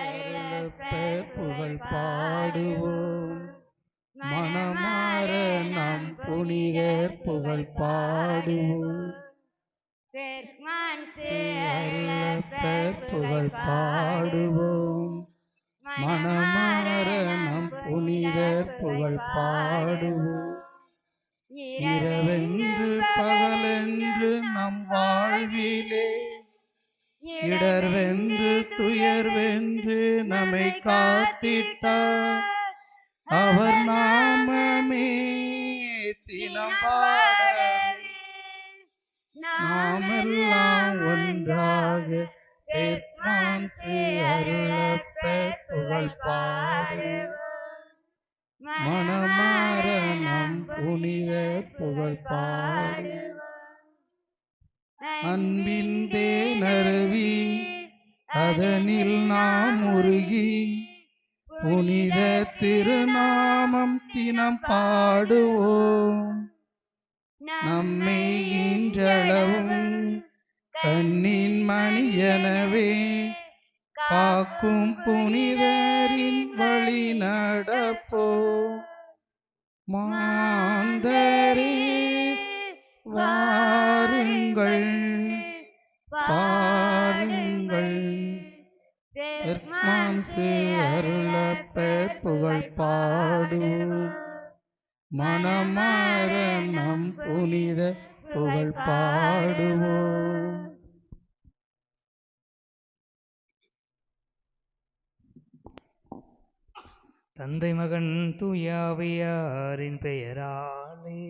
அருளப்பெயர் புகழ் பாடுவோம். மனமாற நம் புனிதர் புகழ் பாடுவோம். அருளப்பெயர் புகழ் பாடுவோம். மனமாற நம் புனிதர் புகழ் பாடுவோம். இரவென்று பகலென்று நம் வாழ்விலே இடர்வென்று துயர்வென்று நம்மை காத்திட்டார். அவர் நாமமே தினம் பாட நாமெல்லாம் ஒன்றாக பெற்றான்சு அருளப்பெயர் புகழ் பாடுவோம். மனமாற நம் புனிதர் புகழ் பாடுவோம். அன்பின் தேனருவி அதனில் நாம் உருகி புனித திருநாமம் தினம் பாடுவோம். நம்மை இன்றளவும் கண்ணின் மணியனவே காக்கும் புனிதரின் வழி நடப்போம். மாந்தரே வாருங்கள் பாருங்கள், பெர்மான்சு அருளப்பெயர் புகழ் பாடுவோம். மனமாற நம் புனித புகழ் பாடுவோம். தந்தை மகன் தூயாவியாரின் பெயராலே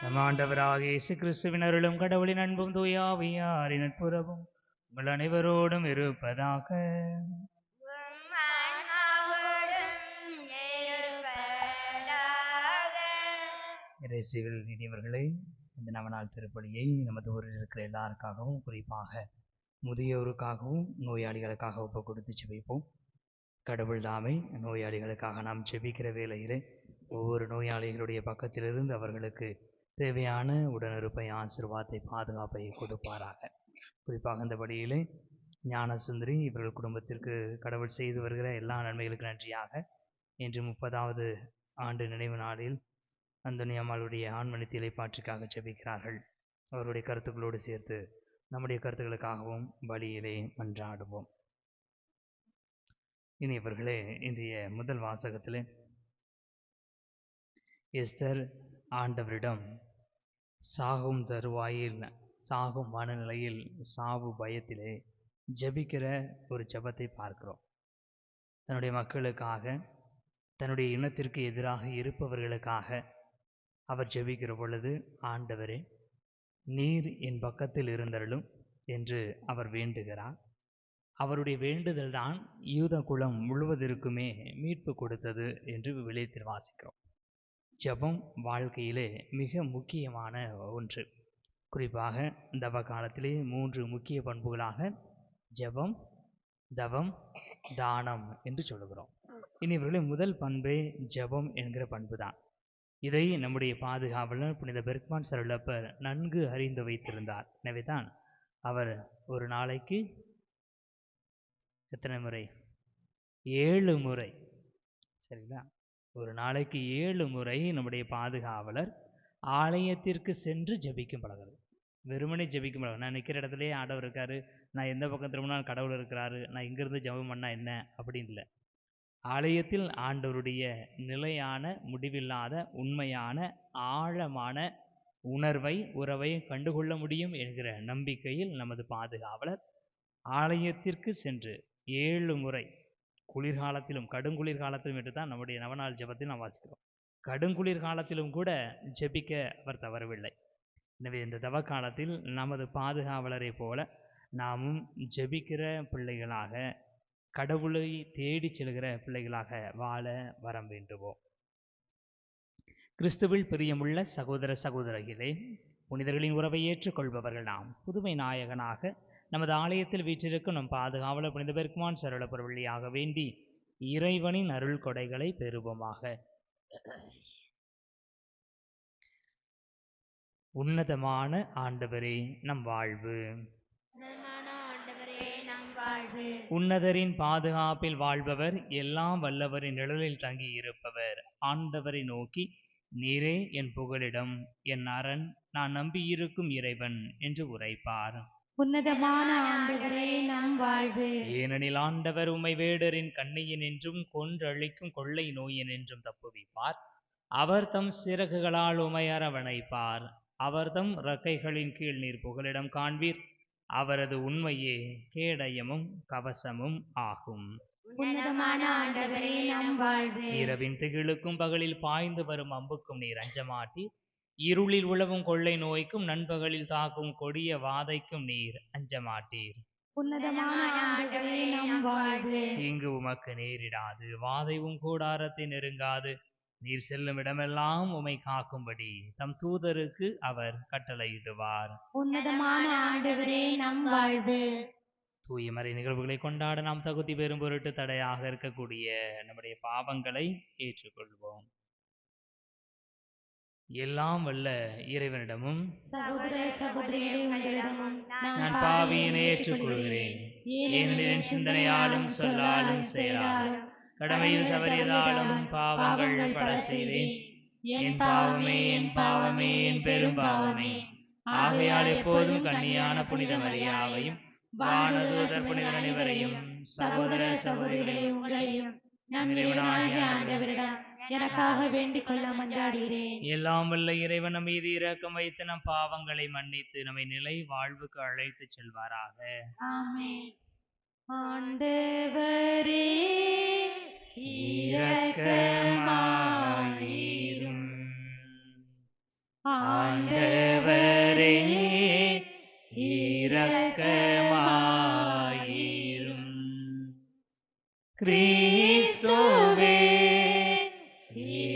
நம் ஆண்டவராகிய இயேசு கிறிஸ்துவின் அருளும் கடவுளின் அன்பும் தூயாவியாரின் நட்புறவும் உங்கள் அனைவரோடும் இருப்பதாக. இறைசிவில் இனியவர்களே, இந்த நவநாள் திருப்பலியை நமது ஊரில் இருக்கிற எல்லாருக்காகவும், குறிப்பாக முதியோருக்காகவும் நோயாளிகளுக்காக ஒப்பு கொடுத்து செபிப்போம். கடவுள் தாமே நோயாளிகளுக்காக நாம் செபிக்கிற வேளையிலே ஒவ்வொரு நோயாளிகளுடைய பக்கத்திலிருந்து அவர்களுக்கு தேவையான உடனிருப்பை, ஆசீர்வாதத்தை, பாதுகாப்பை கொடுப்பாராக. குறிப்பாக இந்த வழியிலே ஞானசுந்தரி இவர்கள் குடும்பத்திற்கு கடவுள் செய்து வருகிற எல்லா நன்மைகளுக்கு நன்றியாக இன்று 30வது ஆண்டு நினைவு நாளில் அந்தோனி அம்மாளுடைய ஆண்மணி திளைப்பாற்றிக்காக செபிக்கிறார்கள். அவருடைய கருத்துக்களோடு சேர்த்து நம்முடைய கருத்துக்களுக்காகவும் பலியிலே மன்றாடுவோம். இனி இவர்களே, இன்றைய முதல் வாசகத்திலே எஸ்தர் ஆண்டவரிடம் சாகும் தருவாயில், சாகும் மனநிலையில், சாவு பயத்திலே ஜெபிக்கிற ஒரு ஜெபத்தை பார்க்கிறோம். தன்னுடைய மக்களுக்காக, தன்னுடைய இனத்திற்கு எதிராக இருப்பவர்களுக்காக அவர் ஜெபிக்கிற பொழுது, ஆண்டவரே நீர் என் பக்கத்தில் இருந்தருளும் என்று அவர் வேண்டுகிறார். அவருடைய வேண்டுதல் தான் யூத குலம் முழுவதற்குமே மீட்பு கொடுத்தது என்று விலைத்தில் வாசிக்கிறோம். ஜெபம் வாழ்க்கையிலே மிக முக்கியமான ஒன்று. குறிப்பாக தவ காலத்திலே 3 முக்கிய பண்புகளாக ஜெபம், தவம், தானம் என்று சொல்லுகிறோம். இனி இவர்களின் முதல் பண்பே ஜெபம் என்கிற பண்பு தான். இதை நம்முடைய பாதுகாவலர் புனித பெர்க்மான் சருளப்பர் நன்கு அறிந்து வைத்திருந்தார். எனவே தான் அவர் ஒரு நாளைக்கு எத்தனை முறை? 7 முறை, சரிங்களா? ஒரு நாளைக்கு 7 முறை நம்முடைய பாதுகாவலர் ஆலயத்திற்கு சென்று ஜெபிக்கும் பழகிறது. வெறுமனே ஜெபிக்கும் பழகம். நான் நிற்கிற இடத்துலேயே ஆண்டவர் இருக்காரு, நான் எந்த பக்கம் திரும்பினாலும் கடவுள் இருக்கிறாரு, நான் இங்கிருந்து ஜெபம் பண்ணால் என்ன அப்படின்னு இல்லை. ஆலயத்தில் ஆண்டவருடைய நிலையான, முடிவில்லாத, உண்மையான, ஆழமான உறவை கண்டுகொள்ள முடியும் என்கிற நம்பிக்கையில் நமது பாதுகாவலர் ஆலயத்திற்கு சென்று 7 முறை, குளிர்காலத்திலும் கடுங்குளிர்காலத்திலும் என்று தான் நம்முடைய நவநாள் ஜெபத்தில் நாம் வாசிக்கிறோம். கடுங்குளிர் காலத்திலும் கூட ஜெபிக்க அவர் தவறவில்லை. எனவே இந்த தவ காலத்தில் நமது பாதுகாவலரை போல நாமும் ஜெபிக்கிற பிள்ளைகளாக, கடவுளை தேடி செல்கிற பிள்ளைகளாக வாழ வரம் வேண்டுவோம். கிறிஸ்துவில் பிரியமுள்ள சகோதர சகோதரிகளே, புனிதர்களின் உறவை ஏற்றுக்கொள்பவர்கள் நாம். புதுமை நாயகனாக நமது ஆலயத்தில் வீற்றிருக்கும் நம் பாதுகாவலர் புனித பெர்க்மான் சரளப்பர் வழியாக வேண்டி இறைவனின் அருள் கொடைகளை பெறுவோமாக. உன்னதமான ஆண்டவரே நம் வாழ்வு. உன்னதரின் பாதுகாப்பில் வாழ்பவர், எல்லாம் வல்லவரின் நிழலில் தங்கி இருப்பவர் ஆண்டவரை நோக்கி, நீரே என் புகலிடம், என் அரண், நான் நம்பியிருக்கும் இறைவன் என்று உரைப்பார். உன்னதமான ஆண்டவரே நம் வாழ்வு. ஏனெனில் ஆண்டவர் உம்மை வேடரின் கண்ணியின் என்றும் கொன்றழிக்கும் கொள்ளை நோயின் என்றும் தப்புவிப்பார். அவர் தம் சிறகுகளால் உம்மை அரவணைப்பார். அவர் தம் இறக்கைகளின் கீழ் நீர் புகலிடம் காண்பீர். அவரது உண்மையே கேடயமும் கவசமும் ஆகும். உன்னதமான ஆண்டவரே நம் வாழ்வு. இரவின் திகிலுக்கும் பகலில் பாய்ந்து வரும் அம்புக்கும் நீர் அஞ்சமாட்டி. இருளில் உழவும் கொள்ளை நோய்க்கும் நண்பகலில் தாக்கும் கொடிய வாதைக்கும் நீர் அஞ்சமாட்டீர். உன்னதமான ஆண்டவரே நம் வாழ்வு. தீங்கு உமக்கு நேரிடாது, வாதைவும் கூடாரத்தை நெருங்காது. நீர் செல்லும் இடமெல்லாம் உமை காக்கும்படி தம் தூதருக்கு அவர் கட்டளையிடுவார். உன்னதமான ஆண்டவரே நம் வாழ்வு. தூயமறை நிகழ்வுகளை கொண்டாட நாம் தகுதி பெறும் பொருட்டு தடையாக இருக்கக்கூடிய நம்முடைய பாவங்களை ஏற்றுக்கொள்வோம். எல்லாம் வல்ல இறைவனிடமும் சகோதர சகோதரிகளே, உங்களிடமும் நான் பாவியினை ஏற்றுக்கொள்கிறேன். ஏனெனில் என் சிந்தனையாலும் சொல்லாலும் செயலாலும் கடமையில் தவறியதாலும் பாவங்கள் பல செய்தேன். என் பாவமே, என் பாவமே, என் பெரும் பாவமே. ஆகையால் எப்போதும் கன்னியான புனித மரியாவையும் வானதூதர் புனிதர் அனைவரையும், சகோதர சகோதரிகளே உங்களையும் நம் இறைவனாகிய ஆண்டவரிடம் எனக்காக வேண்டிக் கொள்ள மன்றாடுகிறேன். எல்லாம் வல்ல இறைவன் நம் மீது இரக்கம் வைத்து நம் பாவங்களை மன்னித்து நம்மை நிலை வாழ்வுக்கு அழைத்து செல்வாராக. ஆமென். ஆண்டவரே இரக்கமாயிரும். ஆண்டவரே இரக்கமாயிரும். கிறிஸ்துவே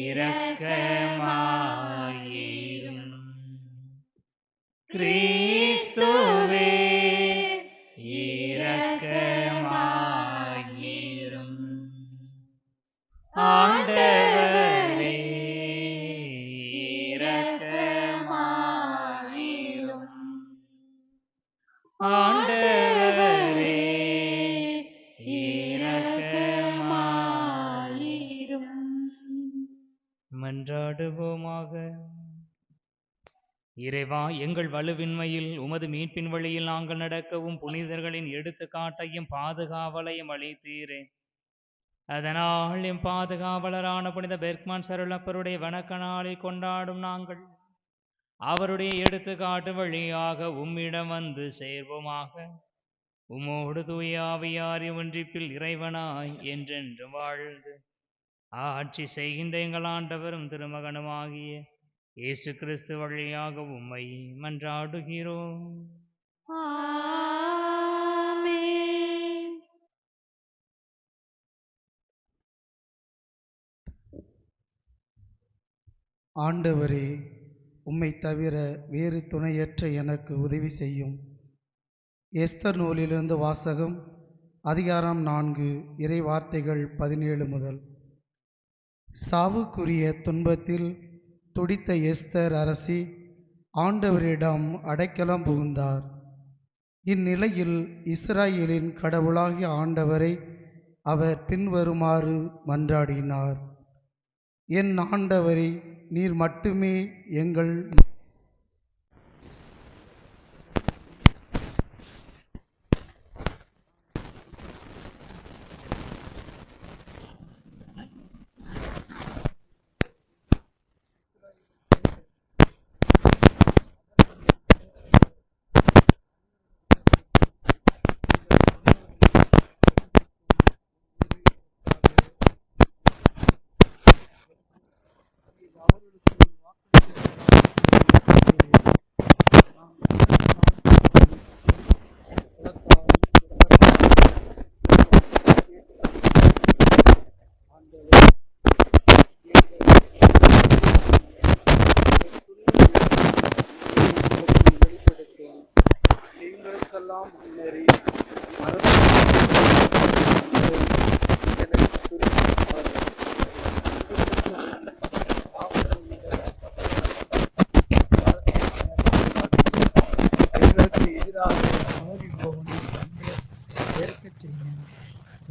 இரக்கமாயிரும். கிறிஸ்துவே இரக்கமாயிரும். ஆண்டவரே இரக்கமாயிரும். ஆண்டவரே இரக்கமாயிரும். மன்றாடுவோமாக. இறைவா, எங்கள் வலுவின்மையில் உமது மீட்பின் வழியில் நாங்கள் நடக்கவும் புனிதர்களின் எடுத்துக்காட்டையும் பாதுகாவலையும் அளித்தீரே. அதனால் எம் பாதுகாவலரான புனித பெர்க்மான் சருளப்பருடைய வணக்க நாளில் கொண்டாடும் நாங்கள் அவருடைய எடுத்துக்காட்டு வழியாக உம்மிடம் வந்து சேர்வோமாக. உம்மோடு தூய ஆவியாரி ஒன்றிப்பில் இறைவனாய் என்றென்று வாழ்ந்து ஆட்சி செய்கின்ற எங்கள் ஆண்டவரும் திருமகனுமாகிய இயேசு கிறிஸ்து வழியாக உம்மை மன்றாடுகிறோம். ஆமென். ஆண்டவரே, உம்மை தவிர வேறு துணையற்ற எனக்கு உதவி செய்யும். எஸ்தர் நூலிலிருந்து வாசகம். அதிகாரம் 4, இறை வார்த்தைகள் 17 முதல். சாவுக்குரிய துன்பத்தில் துடித்த எஸ்தர் அரசி ஆண்டவரிடம் அடைக்கலம் புகுந்தார். இந்நிலையில் இஸ்ராயேலின் கடவுளாகிய ஆண்டவரை அவர் பின்வருமாறு மன்றாடினார். என் ஆண்டவரே, நீர் மட்டுமே எங்கள்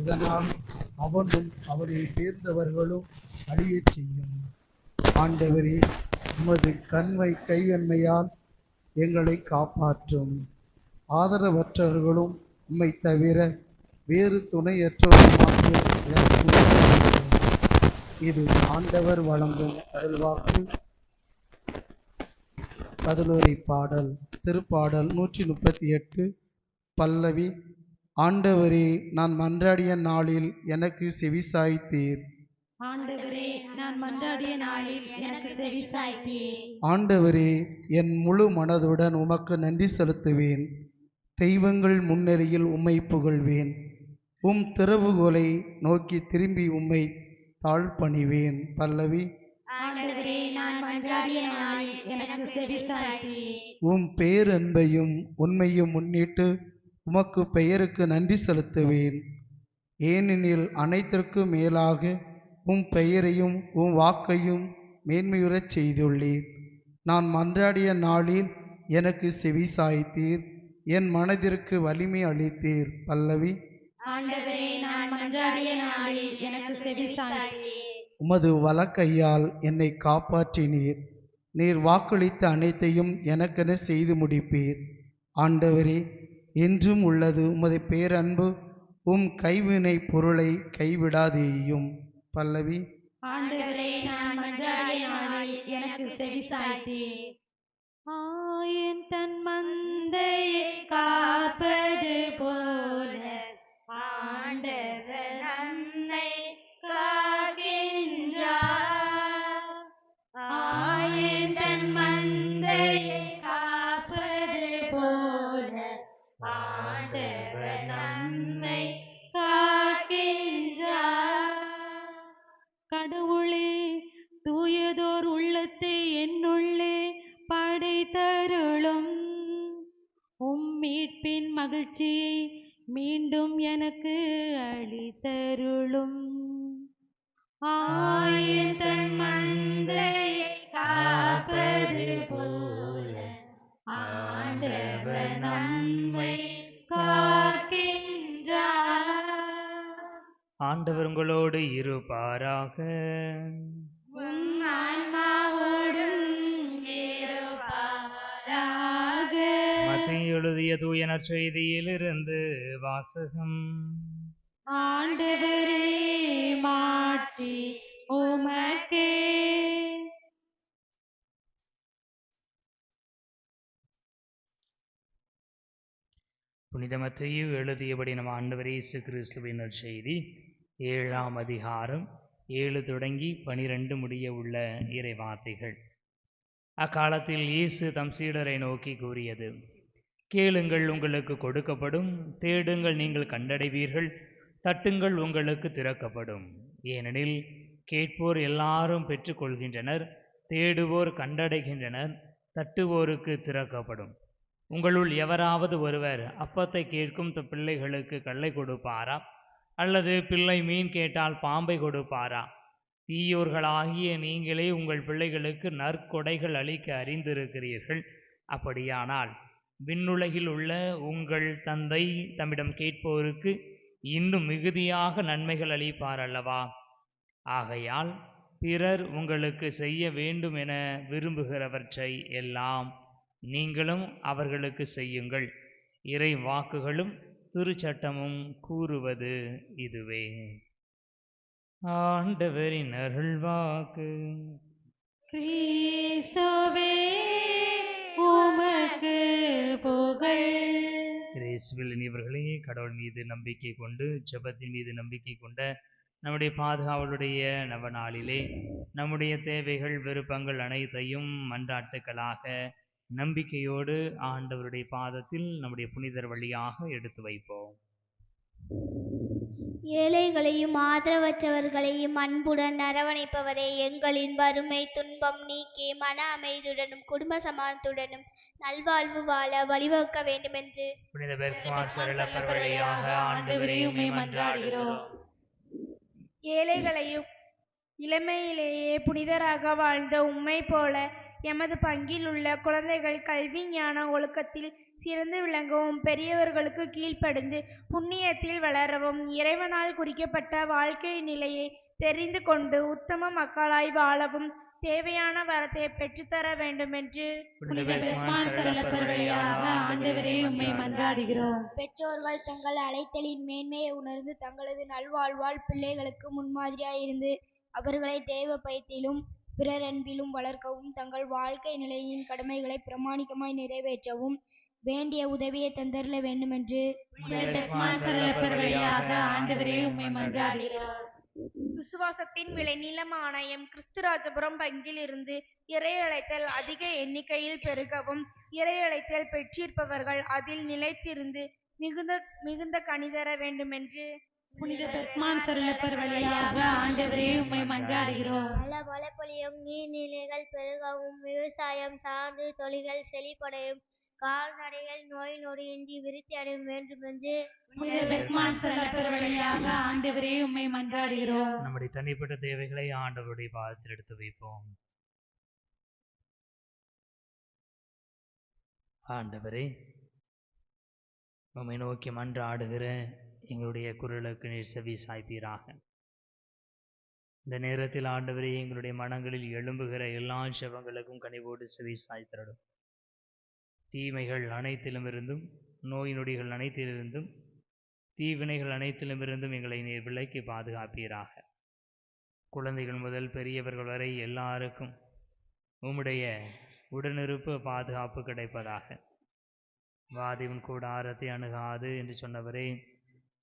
இதனால் அவனும் அவனை சேர்ந்தவர்களும் அழியச் செய்யும். ஆண்டவரே, உமது கைவன்மையால் எங்களை காப்பாற்றும். ஆதரவற்றவர்களும் உம்மை தவிர வேறு துணையற்றவருமாக எனக்கு உதவுங்கள். இது ஆண்டவர் வழங்கும் அருள்வாக்கு. பதிலுரை பாடல். திருப்பாடல் 138. பல்லவி. ஆண்டவரே, நான் மன்றாடிய நாளில் எனக்கு செவிசாய்த்தீர். ஆண்டவரே, நான் மன்றாடிய நாளில் எனக்கு செவிசாய்த்தீர். ஆண்டவரே, என் முழு மனதுடன் உமக்கு நன்றி செலுத்துவேன். தெய்வங்கள் முன்னிலையில் உம்மை புகழ்வேன். உம் திறவுகோலை நோக்கி திரும்பி உம்மை தாழ்பணிவேன். பல்லவி. ஆண்டவரே, நான் மன்றாடிய நாளில் எனக்கு செவிசாய்த்தீர். உம் பேரன்பையும் உண்மையும் முன்னிட்டு உமக்கு பெயருக்கு நன்றி செலுத்துவேன். ஏனெனில் அனைத்திற்கும் மேலாக உம் பெயரையும் உம் வாக்கையும் மேன்மையுறச் செய்துள்ளீர். நான் மன்றாடிய நாளில் எனக்கு செவிசாய்த்தீர். என் மனதிற்கு வலிமை அளித்தீர். பல்லவி. ஆண்டவரே, நான் மன்றாடிய நாளில் எனக்கு செவிசாய்த்தீர். உமது வலக்கையால் என்னை காப்பாற்றினீர். நீர் வாக்களித்த அனைத்தையும் எனக்கென செய்து முடிப்பீர். ஆண்டவரே, என்றும் உள்ளது உமது பேரன்பு. உம் கைவினை பொருளை கைவிடாதேயும். பல்லவி. ஆண்டவரே, நான் மன்றாடிய நாளில் எனக்கு செவிசாய்த்தீர். ஆயன் தன் மந்தையை காப்பது போல ஆண்டவர் நம்மை காக்கின்றார். ஆயன் தன் மந்தையை காப்பது போல ஆண்டவர் நம்மை காக்கின்றார். கடவுளே, தூயதோர் உள்ளத்தை என்னுள்ளே படைத்தருளும். உம் மீட்பின் மகிழ்ச்சியை மீண்டும் எனக்கு அளித்தருளும். ஆயன் தன் மந்தையை காப்பது போல ஆண்டவர் நம்மை காக்கின்றார். ஆண்டவர் உங்களோடு இருப்பாராக. உம் ஆன்மாவோடும் இருப்பாராக. மத்தேயு எழுதிய தூய நற்செய்தியிலிருந்து வாசகம். ஆண்டவரே, மாட்சி உமக்கே. புனித மத்தேயு எழுதியபடி நம் ஆண்டவர் இயேசு கிறிஸ்துவின் நற்செய்தி 7ஆம் அதிகாரம் 7 தொடங்கி 12 முடிய உள்ள இறைவார்த்தைகள். அக்காலத்தில் இயேசு தம் சீடரை நோக்கி கூறியது: கேளுங்கள், உங்களுக்கு கொடுக்கப்படும். தேடுங்கள், நீங்கள் கண்டடைவீர்கள். தட்டுங்கள், உங்களுக்கு திறக்கப்படும். ஏனெனில் கேட்போர் எல்லாரும் பெற்றுக்கொள்கின்றனர், தேடுவோர் கண்டடைகின்றனர், தட்டுவோருக்கு திறக்கப்படும். உங்களுள் எவராவது ஒருவர் அப்பத்தை கேட்கும் தம் பிள்ளைகளுக்கு கல்லை கொடுப்பாரா? அல்லது பிள்ளை மீன் கேட்டால் பாம்பை கொடுப்பாரா? தீயோர்களாகிய நீங்களே உங்கள் பிள்ளைகளுக்கு நற்கொடைகள் அளிக்க அறிந்திருக்கிறீர்கள். அப்படியானால் விண்ணுலகில் உள்ள உங்கள் தந்தை தம்மிடம் கேட்போருக்கு இன்னும் மிகுதியாக நன்மைகள் அளிப்பார் அல்லவா? ஆகையால் பிறர் உங்களுக்கு செய்ய வேண்டும் என விரும்புகிறவற்றை எல்லாம் நீங்களும் அவர்களுக்கு செய்யுங்கள். இறை வாக்குகளும் திருச்சட்டமும் கூறுவது இதுவே. ஆண்டவரின் அருள்வாக்கு. கிறிஸ்துவே, உமக்கு புகழ். இயேசுவில் இனியவர்களே, கடவுள் மீது நம்பிக்கை கொண்டு, ஜெபத்தின் மீது நம்பிக்கை கொண்ட நம்முடைய பாதுகாவலுடைய நவநாளிலே நம்முடைய தேவைகள், விருப்பங்கள் அனைத்தையும் மன்றாட்டுக்களாக நம்பிக்கையோடு ஆண்டவருடைய பாதத்தில் நம்முடைய புனிதர் வழியாக எடுத்து வைப்போம். ஏழைகளையும் ஆதரவற்றவர்களையும் அன்புடன் அரவணைப்பவரே, எங்களின் வறுமை துன்பம் நீக்கி மன அமைதியுடனும் குடும்ப சமாதானத்துடனும் நல்வாழ்வு வாழ வழிவகுக்க வேண்டுமென்று புனித பெர்குவான் சரளப்பர் வழியாக ஆண்டவரே உம்மை மன்றாடுகிறோம். ஏழைகளையும் இளமையிலேயே புனிதராக வாழ்ந்த உம்மை போல எமது பங்கில் உள்ள குழந்தைகள் கல்வி ஞான ஒழுக்கத்தில் சிறந்து விளங்கவும், பெரியவர்களுக்கு கீழ்ப்படிந்து புண்ணியத்தில் வளரவும், இறைவனால் குறிக்கப்பட்ட வாழ்க்கை நிலையை தெரிந்து கொண்டு உத்தம மக்களாய் வாழவும் தேவையான வரத்தை பெற்றுத்தர வேண்டுமென்று புனித பெர்க்மான் சரளப்பர் வழியாக ஆண்டவரே உம்மை மன்றாடுகிறோம். பெற்றோர்கள் தங்கள் அழைத்தலின் மேன்மையை உணர்ந்து தங்களது நல்வாழ்வால் பிள்ளைகளுக்கு முன்மாதிரியாய் இருந்து அவர்களை தேவ பயத்திலும் பிறரன்பிலும் வளர்க்கவும், தங்கள் வாழ்க்கை நிலையின் கடமைகளை பிரமாணிக்கமாய் நிறைவேற்றவும் வேண்டிய உதவியை தந்தருள வேண்டுமென்று புனித பெர்க்மான் சரளப்பர் வழியாக ஆண்டவரே உம்மை மன்றாடுகிறோம். விசுவாசத்தின் விளைநிலமான எம் கிறிஸ்துராஜபுரம் பங்கில் இருந்து இறையழைத்தல் அதிக எண்ணிக்கையில் பெருகவும், இறையழைத்தல் பெற்றிருப்பவர்கள் அதில் நிலைத்திருந்து மிகுந்த கனிதர வேண்டுமென்று புனித பெர்க்மான் சரளப்பர் வழியாக ஆண்டவரே உம்மை மன்றாடுகிறோம். நல்ல மழை பொழியும், நீர்நிலைகள் பெருகவும், விவசாயம் சார்ந்து தொழில்கள் செழிப்படையும், கால்நடைகள் நோய் நொடியின்றி விருத்தி அடையும் வேண்டுமென்று புனித பெர்க்மான் சரளப்பர் வழியாக ஆண்டவரே உம்மை மன்றாடுகிறோம். நம்முடைய தனிப்பட்ட தேவைகளை ஆண்டவருடைய பாதத்தில் எடுத்து வைப்போம். ஆண்டவரே, உம்மை நோக்கி மன்றாடுகிற எங்களுடைய குரலுக்கு நீர் செவி சாய்ப்பீராக. இந்த நேரத்தில் ஆண்டவரே, எங்களுடைய மனங்களில் எழும்புகிற எல்லா செவங்களுக்கும் கனிவோடு செவி சாய்த்திரடும். தீமைகள் அனைத்திலும் இருந்தும், நோய் நொடிகள் அனைத்திலிருந்தும், தீவினைகள் அனைத்திலும் இருந்தும் எங்களை நீர் விலக்கி பாதுகாப்பீராக. குழந்தைகள் முதல் பெரியவர்கள் வரை எல்லாருக்கும் உம்முடைய உடனிருப்பு பாதுகாப்பு கிடைப்பதாக. வாதியின் கூடாரத்தை அணுகாது என்று சொன்னவரே,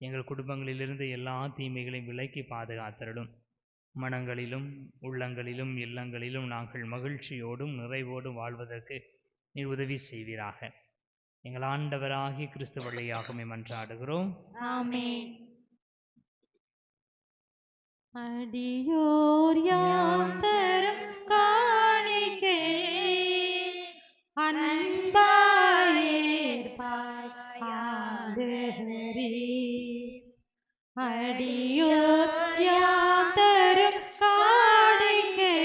எங்கள் குடும்பங்களிலிருந்து எல்லா தீமைகளையும் விலக்கி பாதுகாத்திரடும். மனங்களிலும் உள்ளங்களிலும் இல்லங்களிலும் நாங்கள் மகிழ்ச்சியோடும் நிறைவோடும் வாழ்வதற்கு நீர் உதவி செய்வீராக. எங்கள் ஆண்டவராகிய கிறிஸ்து வழியாக மன்றாடுகிறோம். ஆமென். அடியோர் யாம் தரும் காணிக்கை அன்பாய் ஏற்பாய் ஆண்டவரே. அடியோர் யாம் தரும் காணிக்கை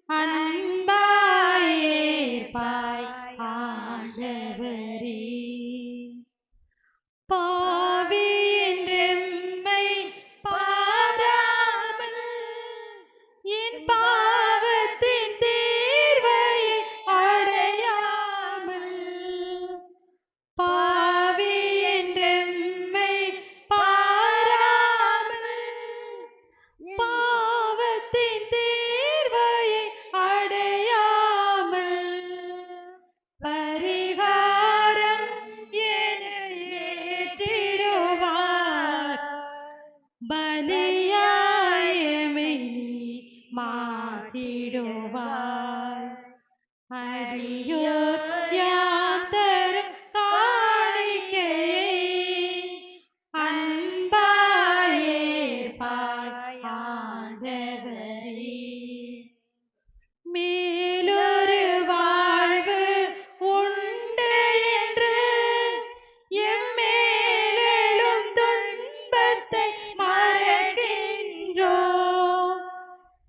அன்பாய் ஏற்பாய் ஆண்டவரே. பாவி என்றெம்மை பாராமல் என் பாவத்தின் தீர்வையை அடையாமல், பாவி என்றெம்மை பாராமல் பாவத்தின் தீர்வையை அடையாமல், பரிகாரம் என ஏற்றிடுவார், பலியாய் எம்மை மாற்றிடுவார். அடியோர் யாம் தரும் காணிக்கையை அன்பாய் ஏற்பாய் ஆண்டவரே. மேலொரு வாழ்வு உண்டு என்று எம்மேலெழும் துன்பத்தை மறக்கின்றோம்.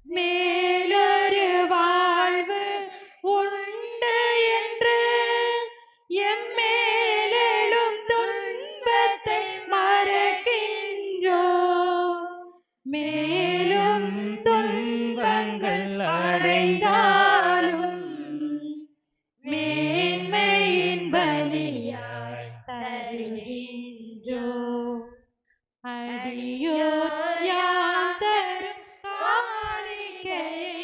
மேலொரு வாழ்வு உண்டு என்று எம்மேலெழும் துன்பத்தை மறக்கின்றோம். மேலும் துன்பங்கள் அடைந்தாலும் மேன்மையின் பலியாய் தருகின்றோம். அடியோர் யாம் தரும் காணிக்கையை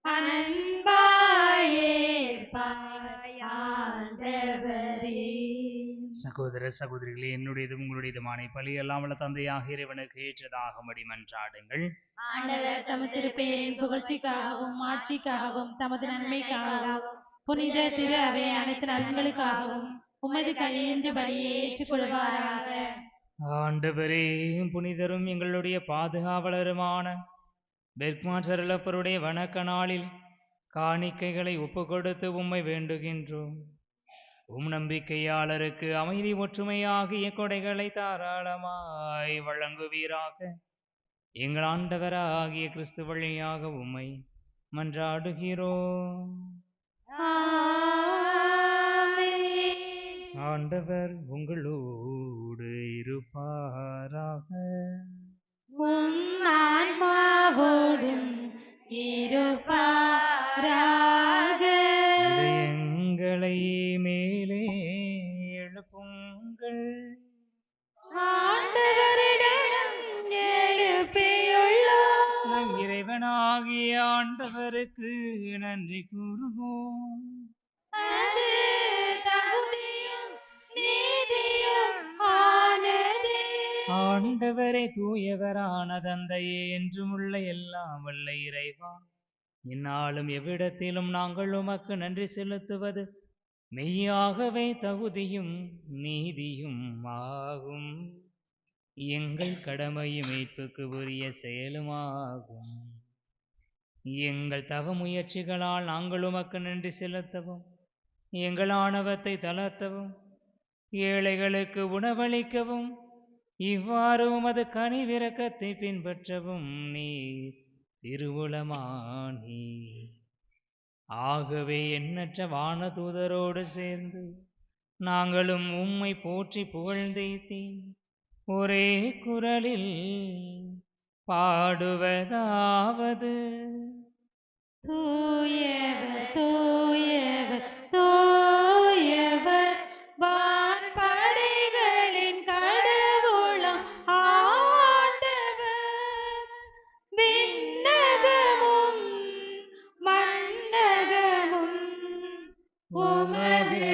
அன்பாய் ஏற்பாய் ஆண்டவரே. சகோதர சகோதரிகளே, என்னுடையதும் உங்களுடையதுமான பலி அல்லாமல் தந்தையாக இறைவனுக்கு ஏற்றதாகும்படி மன்றாடுங்கள். ஆண்டவர் தமது திருப்பெயரின் புகழ்ச்சிக்காகவும் ஆட்சிக்காகவும் தமது நன்மைக்காகவும் புனித திரு அவை அனைத்து நலன்களுக்காகவும் உமது கையேந்து பலியை ஏற்றுக்கொள்வாராக. ஆண்டவரே, புனிதரும் எங்களுடைய பாதுகாவலருமான பெர்க்மான் சரளப்பருடைய வணக்க நாளில் காணிக்கைகளை ஒப்பு கொடுத்து உம்மை வேண்டுகின்றோம். நம்பிக்கையாளருக்கு அமைதி ஒற்றுமையாகிய கொடைகளை தாராளமாய் வழங்குவீராக. எங்கள் ஆண்டவராகிய கிறிஸ்து வழியாக உம்மை மன்றாடுகிறோம். ஆண்டவர் உங்களோடு இருப்பாராக. உம் ஆன்மாவோடும் இருப்பாராக. இதயங்களை மேலே எழுப்புங்கள். ஆண்டவரிடம் எழுப்பியுள்ளோம். நம் இறைவனாகிய ஆண்டவருக்கு நன்றி கூறுவோம். அது தகுதியும் நீதியும் ஆனதே. ஆண்டவரே, தூயவரான தந்தையே, என்றும் உள்ள எல்லாம் வல்ல இறைவா, இந்நாளும் எவ்விடத்திலும் நாங்கள் உமக்கு நன்றி செலுத்துவது மெய்யாகவே தகுதியும் நீதியும் ஆகும். எங்கள் கடமையும் மீட்புக்கு உரிய செயலுமாகும். எங்கள் தவ முயற்சிகளால் நாங்கள் உமக்கு நன்றி செலுத்தவும், எங்கள் ஆணவத்தை தளர்த்தவும், ஏழைகளுக்கு உணவளிக்கவும், இவ்வாறு உமது கனிவிரக்கத்தை பின்பற்றவும் நீர் திருவுளமானி. ஆகவே எண்ணற்ற வானதூதரோடு சேர்ந்து நாங்களும் உம்மை போற்றி புகழ்ந்தேத்தி ஒரே குரலில் பாடுவதாவது: தூயவர் தூயவர் தூயவர், வான்படைகளின் கடவுளாம் ஆண்டவர். விண்ணகமும் மண்ணகமும் உமது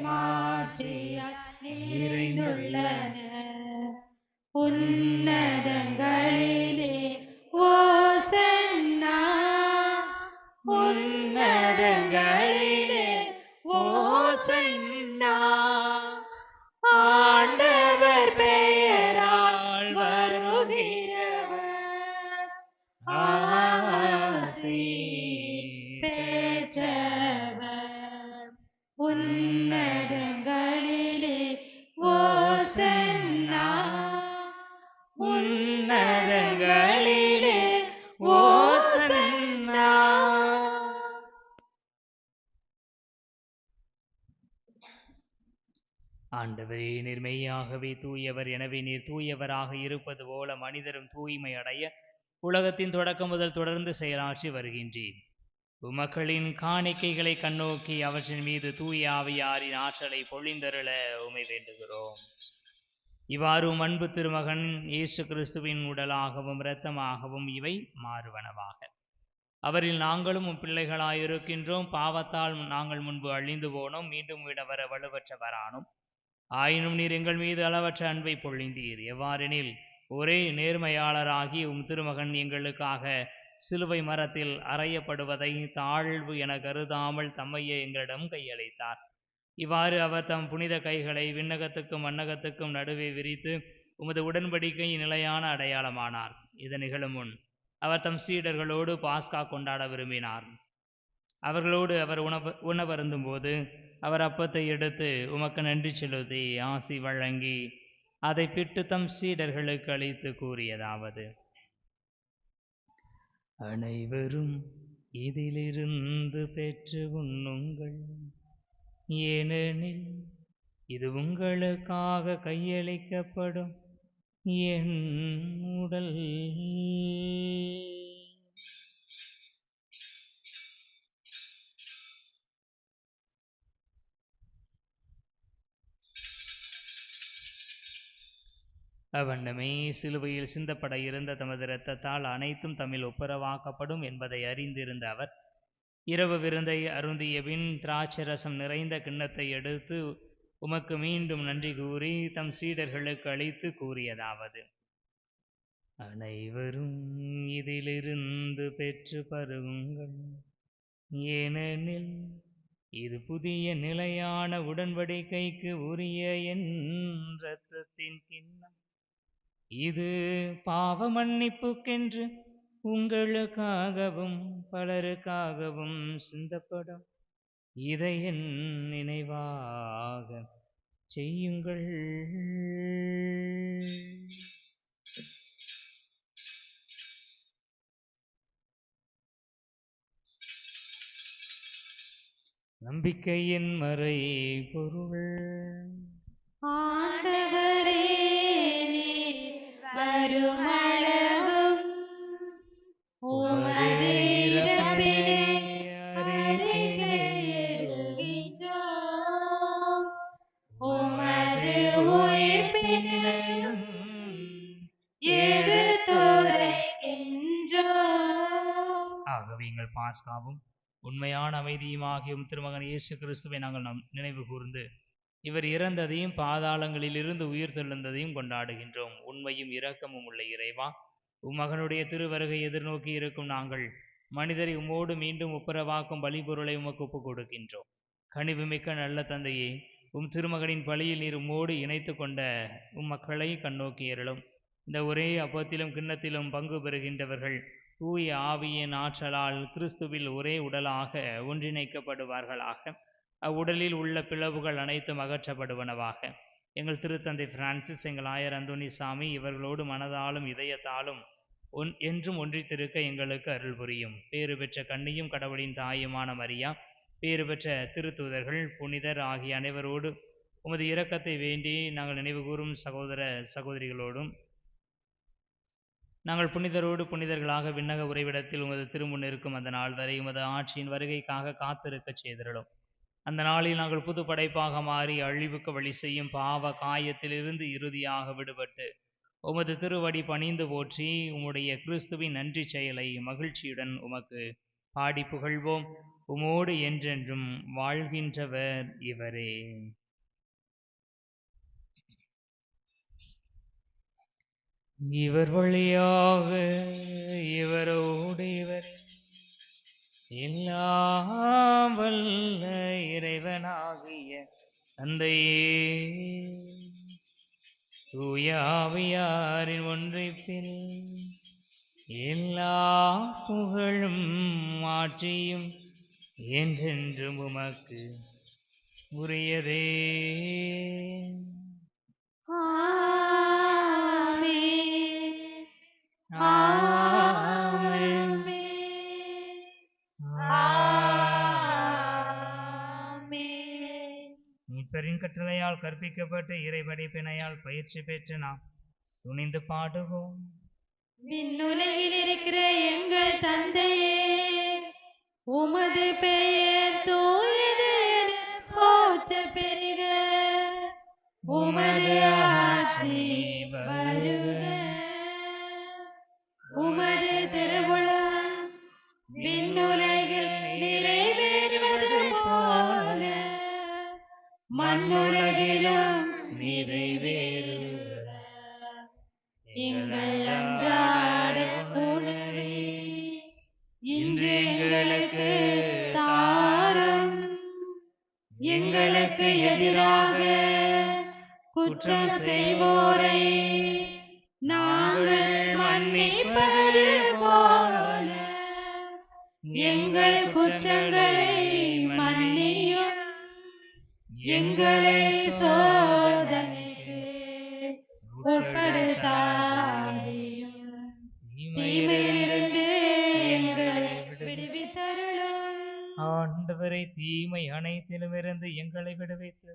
மாட்சியால் நிறைந்துள்ளன. உன்னதங்களிலே ஓசன்னா, உன்னதங்களிலே ஓசன்னா. ஆண்டவர் பெயரால் வருகிறவர் ஆசி பெற்றவர். உன்னதங்களிலே ஓசன்னா, உன்னதங்களிலே ஓசன்னா. ஆண்டவரே, நீர் மெய்யாகவே தூயவர். எனவே நீர் தூயவராக இருப்பது போல மனிதரும் தூய்மை அடைய உலகத்தின் தொடக்கம் முதல் தொடர்ந்து செயலாற்றி வருகின்றீர். உமக்களின் காணிக்கைகளை கண்ணோக்கி அவற்றின் மீது தூய ஆவியாரின் ஆற்றலை பொழிந்தருள உமை வேண்டுகிறோம். இவ்வாறு அன்பு திருமகன் இயேசு கிறிஸ்துவின் உடலாகவும் இரத்தமாகவும் இவை மாறுவனவாக. அவரில் நாங்களும் பிள்ளைகளாயிருக்கின்றோம். பாவத்தால் நாங்கள் முன்பு அழிந்து போனோம், மீண்டும் விட வர வலுவற்றவரானோம். ஆயினும் நீர் எங்கள் மீது அளவற்ற அன்பை பொழிந்தீர். எவ்வாறெனில், ஒரே நேர்மையாளராகி திருமகன் எங்களுக்காக சிலுவை மரத்தில் அறையப்படுவதை தாழ்வு என கருதாமல் தம்மையே எங்களிடம் கையளித்தார். இவ்வாறு அவர் தம் புனித கைகளை விண்ணகத்துக்கும் மண்ணகத்துக்கும் நடுவே விரித்து உமது உடன்படிக்கை நிலையான அடையாளமானார். இது நிகழும் முன் அவர் தம் சீடர்களோடு பாஸ்கா கொண்டாட விரும்பினார். அவர்களோடு அவர் உணவருந்தும் போது அவர் அப்பத்தை எடுத்து உமக்கு நன்றி செலுத்தி ஆசி வழங்கி அதை பிட்டு தம் சீடர்களுக்கு அளித்து கூறியதாவது: அனைவரும் இதிலிருந்து பெற்று உண்ணுங்கள், ஏனெனில் இது உங்களுக்காக கையளிக்கப்படும் என் உடல். அவ்வண்ணமே சிலுவையில் சிந்தப்பட இருந்த தமது இரத்தத்தால் அனைத்தும் தமிழ் ஒப்புரவாக்கப்படும் என்பதை அறிந்திருந்த அவர் இரவு விருந்தை அருந்திய பின் திராட்சரசம் நிறைந்த கிண்ணத்தை எடுத்து உமக்கு மீண்டும் நன்றி கூறி தம் சீடர்களுக்கு அளித்து கூறியதாவது: அனைவரும் இதிலிருந்து பெற்று பருகுங்கள், ஏனெனில் இது புதிய நிலையான உடன்படிக்கைக்கு உரிய என் இரத்தத்தின் கிண்ணம். இது பாவ மன்னிப்புக்கென்று உங்களுக்காகவும் பலருக்காகவும் சிந்தப்படும். இதை என் நினைவாக செய்யுங்கள். நம்பிக்கையின் மறை பொருள். ஆண்டவரே நீர் வருமளவும் உமது இறப்பினை அறிக்கையிடுகின்றோம். உமது உயிர்ப்பினையும் எடுத்துரைக்கின்றோம். ஆகவே எங்கள் பாஸ்காவும் உண்மையான அமைதியுமாகிய உம் திருமகன் இயேசு கிறிஸ்துவை நாங்கள் நினைவு கூர்ந்து இவர் இறந்ததையும் பாதாளங்களிலிருந்து உயிர் தெழுந்ததையும் கொண்டாடுகின்றோம். உண்மையும் இரக்கமும் உள்ள இறைவா, உம்மகனுடைய திருவருகை எதிர்நோக்கி இருக்கும் நாங்கள் மனிதரை உம்மோடு மீண்டும் ஒப்புரவாக்கும் பலிபொருளை உமக்கு ஒப்புக் கொடுக்கின்றோம். கனிவுமிக்க நல்ல தந்தையே, உம் திருமகனின் பலியில் நீர் உம்மோடு இணைத்து கொண்ட உம் மக்களை கண்ணோக்கி அருளும். இந்த ஒரே அப்பத்திலும் கிண்ணத்திலும் பங்கு பெறுகின்றவர்கள் தூய ஆவியின் ஆற்றலால் கிறிஸ்துவில் ஒரே உடலாக ஒன்றிணைக்கப்படுவார்களாக. அவ்வுடலில் உள்ள பிளவுகள் அனைத்தும் அகற்றப்படுவனவாக. எங்கள் திருத்தந்தை பிரான்சிஸ், எங்கள் ஆயர் அந்தோனிசாமி இவர்களோடு மனதாலும் இதயத்தாலும் என்றும் ஒன்றித்திருக்க எங்களுக்கு அருள் புரியும். பேறு பெற்ற கன்னியும் கடவுளின் தாயுமான மரியா, பேறு பெற்ற திருத்தூதர்கள், புனிதர் ஆகிய அனைவரோடு உமது இரக்கத்தை வேண்டி நாங்கள் நினைவு கூறும் சகோதர சகோதரிகளோடும் நாங்கள் புனிதரோடு புனிதர்களாக விண்ணக உறைவிடத்தில் உமது திருமுன் இருக்கும் அந்த நாள் வரை உமது ஆட்சியின் வருகைக்காக காத்திருக்க செய்திருளும். அந்த நாளில் நாங்கள் புது படைப்பாக மாறி அழிவுக்கு வழி செய்யும் பாவ காயத்திலிருந்து இறுதியாக விடுபட்டு உமது திருவடி பணிந்து போற்றி உம்முடைய கிறிஸ்துவின் நன்றி செயலை மகிழ்ச்சியுடன் உமக்கு பாடி புகழ்வோம். உமோடு என்றென்றும் வாழ்கின்றவர் இவரே. இவர் வழியாக இவரோடு இவர் எல்லாம் வல்ல இறைவனாகிய தந்தையே, தூய ஆவியாரின் ஒன்றிப்பில் எல்லா புகழும் ஆட்சியும் என்றென்றும் உமக்கு உரியதே. மீட்பரின் கட்டளையால் கற்பிக்கப்பட்டு இறைபடைப்பினையால் பயிற்சி பெற்று நாம் துணிந்து பாடுவோம். விண்ணுலகில் இருக்கிற எங்கள் தந்தையே, உமது பெயர் தூயது என போற்ற பெறுக. உமது ஆட்சி வருக. உமது திருவுளம் விண்ணுலகில் நிறைவேறுவது போல மண்ணுலகிலும் நிறைவேறுக. எங்கள் அன்றாட உணவை இன்று எங்களுக்கு தாரும். எங்களுக்கு எதிராக குற்றம் செய்வோரை நாங்கள் மன்னிப்பது போல எங்கள் குற்றங்களை மன்னியும். எங்களை சோதனைக்கு உட்படுத்தாதேயும், தீமையிலிருந்து எங்களை விடுவித்தருளும். ஆண்டவரை, தீமை அனைத்திலுமிருந்து எங்களை விடுவித்து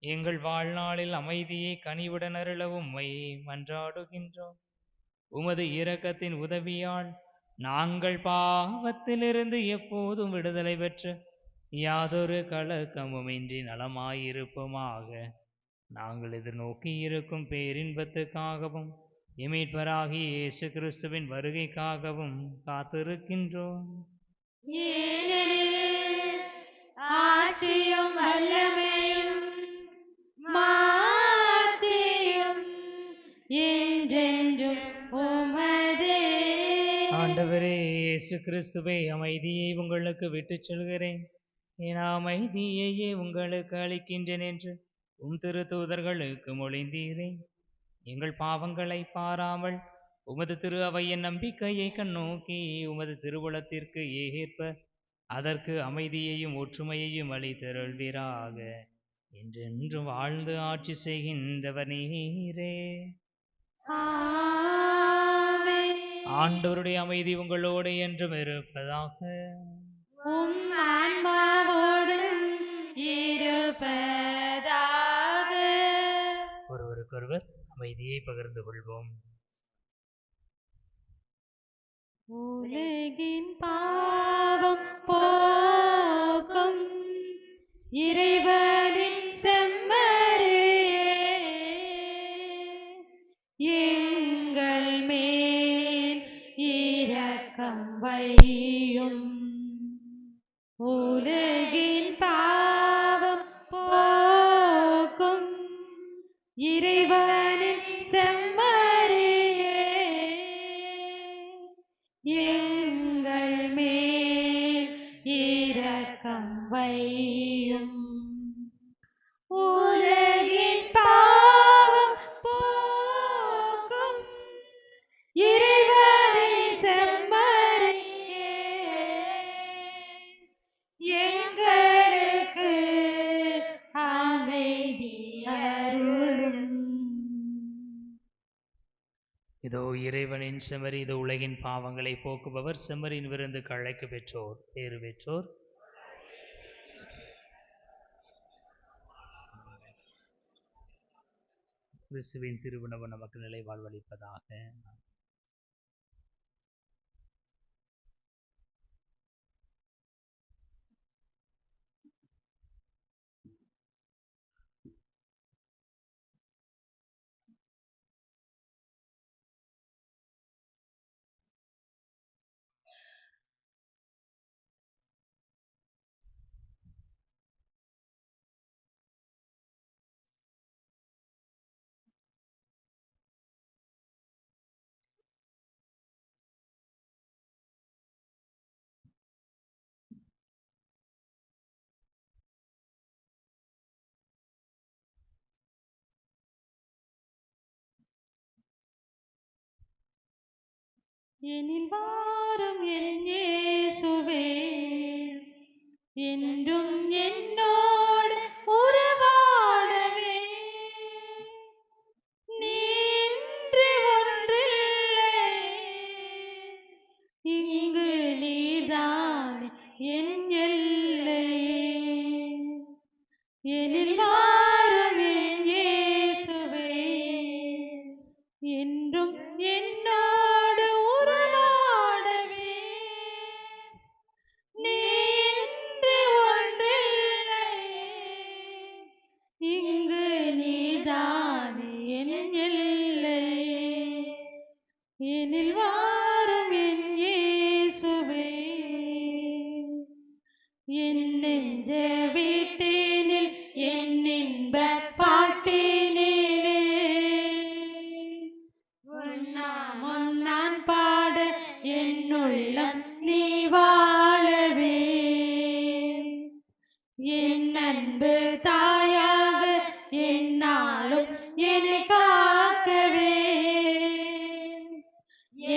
எங்கள் வாழ்நாளில் அமைதியை கனிவுடன் அருளவும் உம்மை மன்றாடுகின்றோம். உமது இரக்கத்தின் உதவியால் நாங்கள் பாவத்திலிருந்து எப்போதும் விடுதலை பெற்று யாதொரு கலக்கமுமின்றி நலமாயிருப்போமாக. நாங்கள் எதிர்நோக்கி இருக்கும் பேரின்பத்துக்காகவும் மீட்பராகிய இயேசு கிறிஸ்துவின் வருகைக்காகவும் காத்திருக்கின்றோம். ஏனெனில் ஆட்சியும் வல்லமையும் மாட்சியும் என்றென்றும் உமதே. ஆண்டவரே இயேசு கிறிஸ்துவே, அமைதியை உங்களுக்கு விட்டுச் செல்கிறேன், என் அமைதியையே உங்களுக்கு அளிக்கின்றேன் என்று உம் திருத்தூதர்களுக்கு மொழிந்தீரே. எங்கள் பாவங்களை பாராமல் உமது திரு அவையின் நம்பிக்கையை கண்ணோக்கி உமது திருவுளத்திற்கு ஏற்ப அதற்கு அமைதியையும் ஒற்றுமையையும் அளித்தருள்வீராக. என்றென்று வாழ்ந்து ஆட்சி செய்கின்றவர் நீரே. ஆமென். ஆண்டவருடைய அமைதி உங்களோடு என்றும் இருப்பதாக. உம் ஆன்மாவோடும் இருப்பதாக. ஒருவருக்கொருவர் அமைதியை பகிர்ந்து கொள்வோம். உலகின் பாவம் போக்கும் இறைவனின் செம்மறியே, எங்கள் மேல் இரக்கம் வையும். உலகின் பாவம் போக்கும் இறைவனின் செம்மறியே, எங்கள் மேல் இரக்கம் வையும். உலகின் பாவம் போக்கும் இறைவனின் செம்மறியே, எங்களுக்கு அமைதி அருளும். இதோ இறைவனின் செம்மறி, இது உலகின் பாவங்களை போக்குபவர். செம்மறியின் விருந்துக்கு அழைக்க பெற்றோர் பேறு பெற்றோர். கிறிஸ்துவின் திருவுணவு நமக்கு நிலை வாழ்வளிப்பதாக. எனில் வாரும் என் இயேசுவே, என்றும் என்னோடு உறவாடவே. நீன்று ஒன்றில்லை, இங்கு நீதான் என் எல்லையே. எனில் வாரும் என் இயேசுவே, என்றும் என்னோடு உறவாடவே. நீன்று ஒன்றில்லை, இங்கு நீதானே என் எல்லையே. எனில் வாரும் என் இயேசுவே, என் நெஞ்ச வீட்டினில் என் இன்பப் பாட்டினிலே உன்னாமம் நான் பாட என் உள்ளம் நீ வாழவே. என் அன்பு தாயாக என்னாலும் என்னை காக்கவே.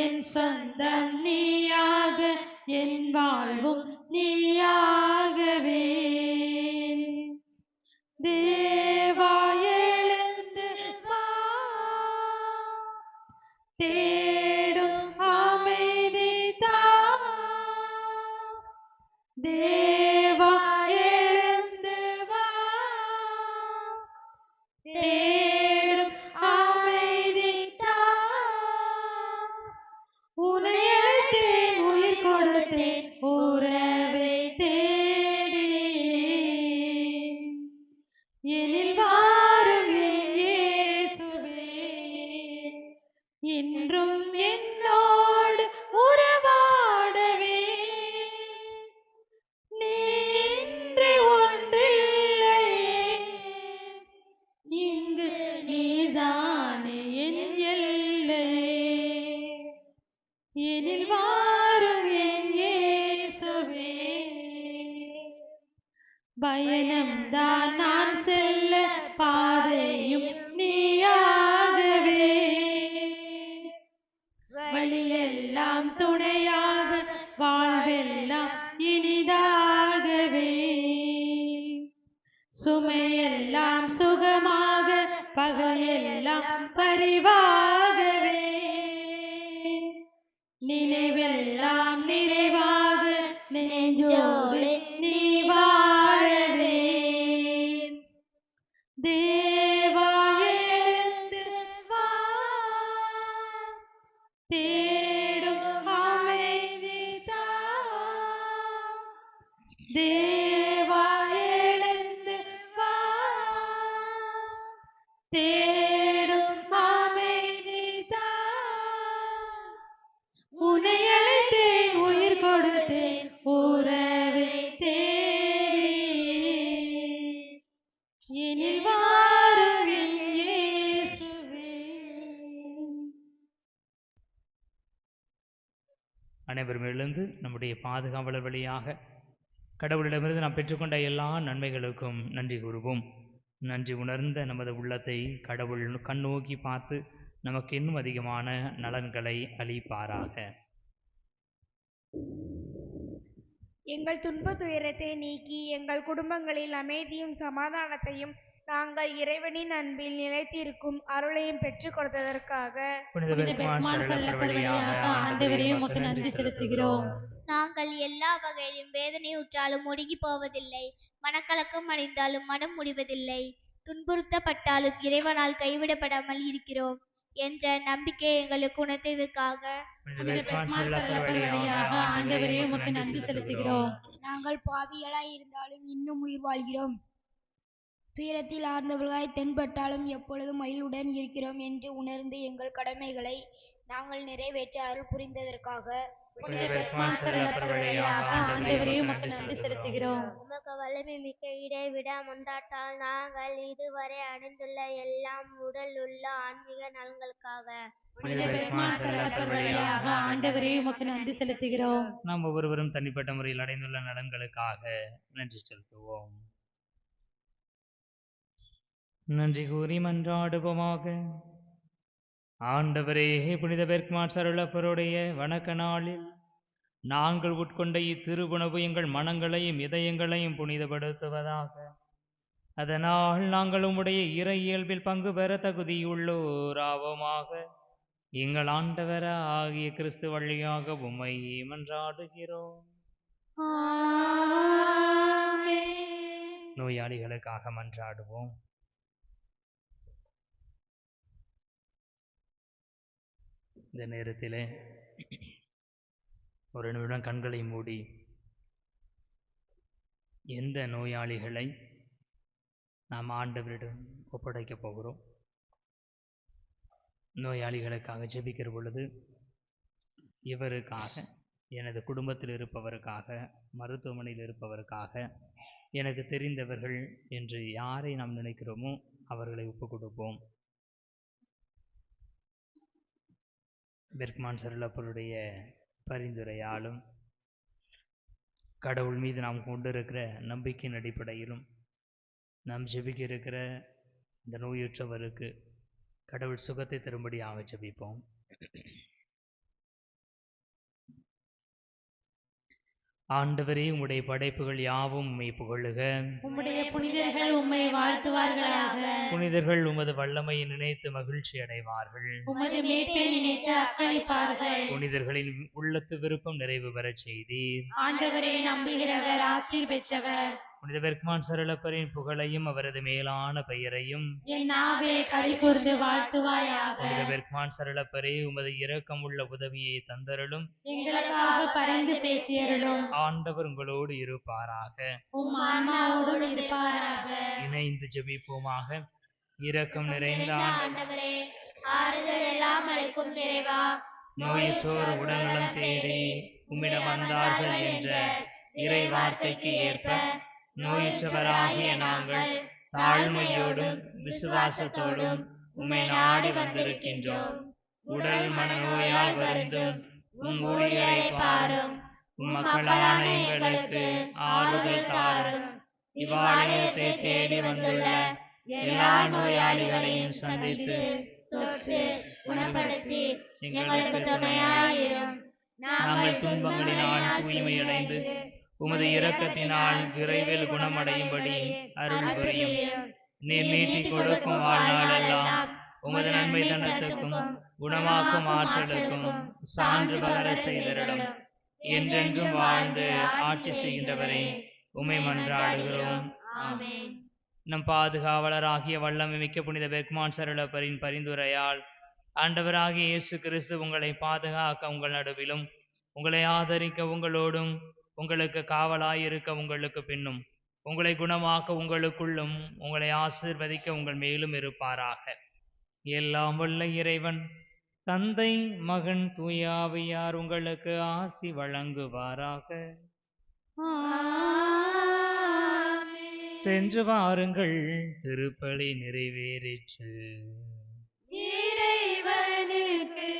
என் சொந்தம் நீயாக என் வாழ்வும் நீயாகவே. தேவா எழுந்து வா, தேடும் அமைதி தா. தேவா எழுந்து வா, தேடும் அமைதி தா. உன்னை அழைத்தேன், உயிர் கொடுத்தேன், உறவை தேடினேன். எனில் வாரும் என் இயேசுவே, என்றும் என்னோடு உறவாடவே. நீன்று ஒன்றில்லையே, இங்கு நீதானே என் எல்லையே. எனில் வாரும் என் இயேசுவே, பயணம்தான் நான் செல்ல பாதையும் நீயாகவே. வழியெல்லாம் துணையாக, வாழ்வெல்லாம் இனிதாகவே. சுமையெல்லாம் சுகமாக, பகையெல்லாம் பரிவாகவே. நினைவெல்லாம் நிறைவாக, நெஞ்சோடு நீ வாழவே. தேவா எழுந்து வா, தேடும் அமைதி தா. தேவா எழுந்து வா, தேடும் அமைதி தா. உன்னை அழைத்தேன், உயிர் கொடுத்தேன், உறவை தேடி. எனில் வாரும் என் இயேசுவே. அனைவரும் எழுந்து நம்முடைய பாதுகாவலர் வழியாக கடவுளிடமிருந்து நாம் பெற்றுக்கொண்ட எல்லா நன்மைகளுக்கும் நன்றி கூறுவோம். நன்றி உணர்ந்த நமது உள்ளத்தை கடவுள் கண்ணோக்கி பார்த்து நமக்கு இன்னும் அதிகமான நலன்களை அளிப்பாராக. எங்கள் துன்ப துயரத்தை நீக்கி எங்கள் குடும்பங்களில் அமைதியும் சமாதானத்தையும் நாங்கள் இறைவனின் அன்பில் நிலைத்திருக்கும் அருளையும் பெற்றுக் கொடுத்ததற்காக புனித பெருமான் சரளப்பர் வழியாக ஆண்டவரே உமக்கு நன்றி செலுத்துகிறோம். நாங்கள் எல்லா வகையிலும் வேதனையுற்றாலும் ஒடுங்கி போவதில்லை, மனக்கலக்கம் அடைந்தாலும் மனம் முடிவதில்லை, துன்புறுத்தப்பட்டாலும் இறைவனால் கைவிடப்படாமல் இருக்கிறோம் என்ற நம்பிக்கை எங்களுக்கு உணர்த்ததற்காக புனித பெருமான் சரளப்பர் வழியாக ஆண்டவரே உமக்கு நன்றி செலுத்துகிறோம். நாங்கள் பாவிகளாய் இருந்தாலும் இன்னும் உயிர் வாழ்கிறோம், துயரத்தில் ஆழ்ந்தவர்களாய் தென்பட்டாலும் எப்பொழுதும் மகிழ்வுடன் இருக்கிறோம் என்று உணர்ந்து எங்கள் கடமைகளை நாங்கள் நிறைவேற்ற அருள் புரிந்ததற்காக புனித பெருமான் சரளப்பர் வழியாக ஆண்டவரே உமக்கு நன்றி செலுத்துகிறோம். உமக்கு வல்லமை மிக்க இடைவிட மன்றாட்டால் நாங்கள் இதுவரை அடைந்துள்ள எல்லாம் உடல் உள்ள ஆன்மீக நலன்களுக்காக புனித பெருமான் சரளப்பர் வழியாக ஆண்டவரே உமக்கு நன்றி செலுத்துகிறோம். நாம் ஒவ்வொருவரும் தனிப்பட்ட முறையில் அடைந்துள்ள நலன்களுக்காக நன்றி செலுத்துவோம். நன்றி கூறி மன்றாடுவோமாக. ஆண்டவரே, புனித பெருமான் சரளப்பருடைய வணக்க நாளில் நாங்கள் உட்கொண்ட இத்திருவுணவு எங்கள் மனங்களையும் இதயங்களையும் புனிதப்படுத்துவதாக. அதனால் நாங்கள் உம்முடைய இறை இயல்பில் பங்கு பெற தகுதியுள்ளோராவோமாக. எங்கள் ஆண்டவர ஆகிய கிறிஸ்து வழியாக உம்மை மன்றாடுகிறோம். நோயாளிகளுக்காக மன்றாடுவோம். இந்த நேரத்தில் ஒரு நிமிடம் கண்களை மூடி எந்த நோயாளிகளை நாம் ஆண்டவரிடம் ஒப்படைக்கப் போகிறோம், நோயாளிகளுக்காக ஜெபிக்கிற பொழுது இவருக்காக, எனது குடும்பத்தில் இருப்பவருக்காக, மருத்துவமனையில் இருப்பவருக்காக, எனக்கு தெரிந்தவர்கள் என்று யாரை நாம் நினைக்கிறோமோ அவர்களை ஒப்புக் கொடுப்போம். பெர்க்மான் சரளப்பருடைய பரிந்துரையாலும் கடவுள் மீது நாம் கொண்டிருக்கிற நம்பிக்கையின் அடிப்படையிலும் நாம் ஜெபிக்க இருக்கிற இந்த நோயுற்றவருக்கு கடவுள் சுகத்தை தரும்படியாக ஜெபிப்போம். ஆண்டவரே, உம்முடைய படைப்புகள் யாவும் உம்மை புகழுக. உம்முடைய புனிதர்கள் உம்மை வாழ்த்துவார்களாக. புனிதர்கள் உமது வல்லமையை நினைத்து மகிழ்ச்சி அடைவார்கள். உமது மீட்பை நினைத்து அக்களிப்பார்கள். புனிதர்களின் உள்ளத்து விருப்பம் நிறைவு பெறச் செய்தீர். ஆண்டவரை நம்புகிறவர் ஆசீர் பெற்றவர். புனித பெர்க்மான் சரளப்பரின் புகழையும் அவரது மேலான பெயரையும் என் நாவே களிகூர்ந்து வாழ்த்துவாயாக. புனித பெர்க்மான் சரளப்பரே, உமது இரக்கம் உள்ள உதவியை தந்தருளும். எங்களுக்காக பரிந்து பேசியருளும். ஆண்டவர் உங்களோடு இருப்பாராக. உம் ஆன்மாவோடு இருப்பாராக. இணைந்து ஜெபிப்போமாக. இரக்கம் நிறைந்த ஆண்டவரே, ஆறுதல் எல்லாம் அளிக்கும் இறைவா, நோயுற்றோர் உடல்நலம் தேடி உம்மிடம் வந்தார்கள் என்ற இறை வார்த்தைக்கு ஏற்ப நோயுற்றவராகிய நாங்கள் தாழ்மையோடும் விசுவாசத்தோடும் உம்மை நாடி வந்திருக்கின்றோம். உடல் மனநோயால் வருந்தும் உம் ஊழியரை பாரும். உம் மக்களான எங்களுக்கு ஆறுதல் தாரும். இவ்வாலயத்தை தேடி வந்துள்ள எல்லா நோயாளிகளையும் சந்தித்து தொட்டு குணப்படுத்தி எங்களுக்கு துணையாயிரும். நாங்கள் துன்பங்களினால் தூய்மையடைந்து உமது இரக்கத்தினால் விரைவில் குணமடையும்படி அருள் புரியும். நீர் நீட்டிக் கொடுக்கும் வாழ்நாளெல்லாம் உமது நன்மை தனத்துக்கும் குணமாக்கும் ஆற்றலுக்கும் சான்று பகர செய்தருளும். என்றென்றும் வாழ்ந்து ஆட்சி செய்கின்றவரை உம்மை மன்றாடுகிறோம். ஆமென். நம் பாதுகாவலராகிய வல்லமை மிக்க புனித பெர்க்மான் சரளப்பரின் பரிந்துரையால் ஆண்டவராகிய இயேசு கிறிஸ்து உங்களை பாதுகாக்க உங்கள் நடுவிலும், உங்களை ஆதரிக்க உங்களோடும், உங்களுக்கு காவலாயிருக்க உங்களுக்கு பின்னும், உங்களை குணமாக்க உங்களுக்குள்ளும், உங்களை ஆசீர்வதிக்க உங்கள் மேலும் இருப்பாராக. எல்லாம் வல்ல இறைவன் தந்தை, மகன், தூய ஆவியார் உங்களுக்கு ஆசி வழங்குவாராக. சென்று வாருங்கள், திருப்பலி நிறைவேறிற்று. இறைவனுக்கு